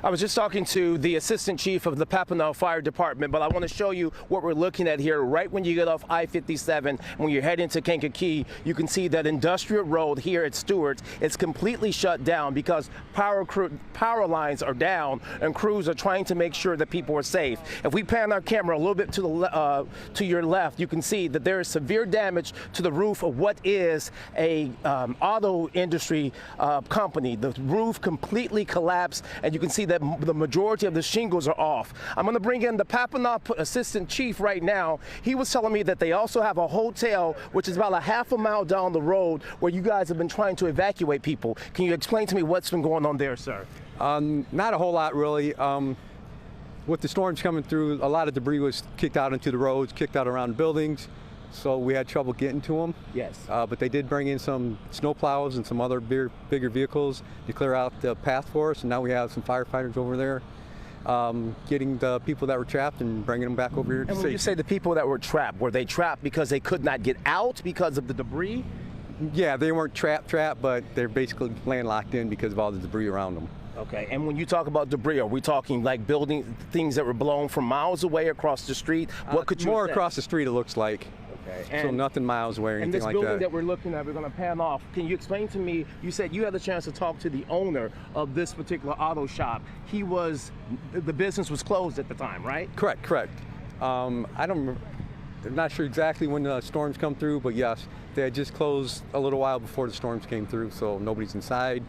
I was just talking to the assistant chief of the Papineau Fire Department, but I want to show you what we're looking at here. Right when you get off I-57, when you're heading to Kankakee, you can see that industrial road here at Stewart's is completely shut down because power lines are down and crews are trying to make sure that people are safe. If we pan our camera a little bit to your left, you can see that there is severe damage to the roof of what is a auto industry company. The roof completely collapsed, and you can see that the majority of the shingles are off. I'm going to bring in the Papineau assistant chief right now. He was telling me that they also have a hotel, which is about a half a mile down the road, where you guys have been trying to evacuate people. Can you explain to me what's been going on there, sir? Not a whole lot, really. With the storms coming through, a lot of debris was kicked out into the roads, kicked out around buildings, so we had trouble getting to them. Yes. But they did bring in some snow plows and some other bigger vehicles to clear out the path for us, and now we have some firefighters over there getting the people that were trapped and bringing them back over here to safety. And when you say the people that were trapped, were they trapped because they could not get out because of the debris? Yeah, they weren't trapped, but they're basically landlocked in because of all the debris around them. Okay, and when you talk about debris, are we talking like building things that were blown from miles away across the street? What could you More say? across the street, it looks like. Okay. So nothing miles away or anything like that. And this building that we're looking at, we're going to pan off. Can you explain to me, you said you had the chance to talk to the owner of this particular auto shop. The business was closed at the time, right? Correct. I'm not sure exactly when the storms come through, but yes, they had just closed a little while before the storms came through, so nobody's inside.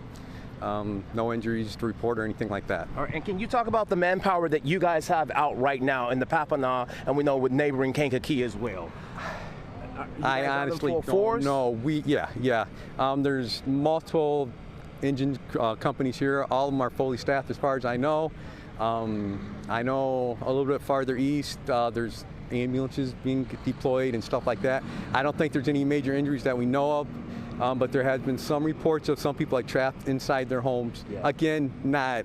No injuries to report or anything like that. All right, and can you talk about the manpower that you guys have out right now in the Papineau, and we know with neighboring Kankakee as well? I honestly don't know. There's multiple engine companies here. All of them are fully staffed as far as I know. I know a little bit farther east, there's ambulances being deployed and stuff like that. I don't think there's any major injuries that we know of, but there has been some reports of some people like trapped inside their homes. Yeah. Again, not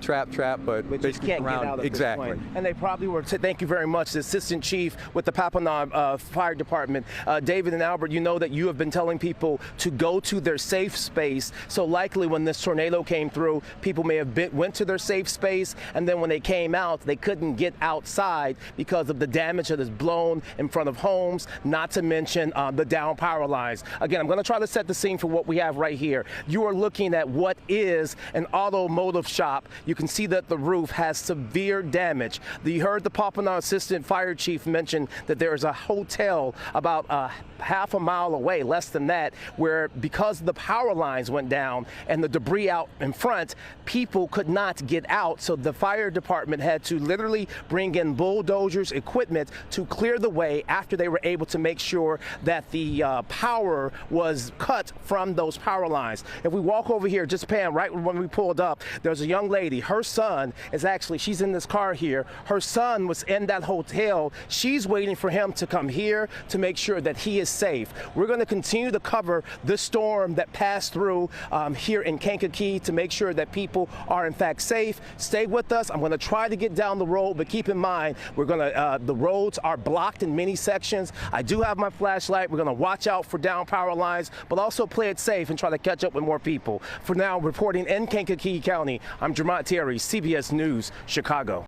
trapped, but basically can't around. Get out at Exactly. This point. And they probably were. Thank you very much, the assistant chief with the Papineau Fire Department, David and Albert. You know that you have been telling people to go to their safe space. So likely, when this tornado came through, people may have went to their safe space, and then when they came out, they couldn't get outside because of the damage that is blown in front of homes. Not to mention the down power lines. Again, I'm going to try to set the scene for what we have right here. You are looking at what is an automotive shop. You can see that the roof has severe damage. You heard the Papineau assistant fire chief mention that there is a hotel about half a mile away, less than that, where because the power lines went down and the debris out in front, people could not get out. So the fire department had to literally bring in bulldozers, equipment to clear the way after they were able to make sure that the power was cut from those power lines. If we walk over here, just pan right when we pulled up, there's a young lady. Her son is she's in this car here. Her son was in that hotel. She's waiting for him to come here to make sure that he is safe. We're going to continue to cover the storm that passed through here in Kankakee to make sure that people are in fact safe. Stay with us. I'm going to try to get down the road, but keep in mind, the roads are blocked in many sections. I do have my flashlight. We're going to watch out for down power lines, but also play it safe and try to catch up with more people. For now, reporting in Kankakee County, I'm Jermont Terry, CBS News, Chicago.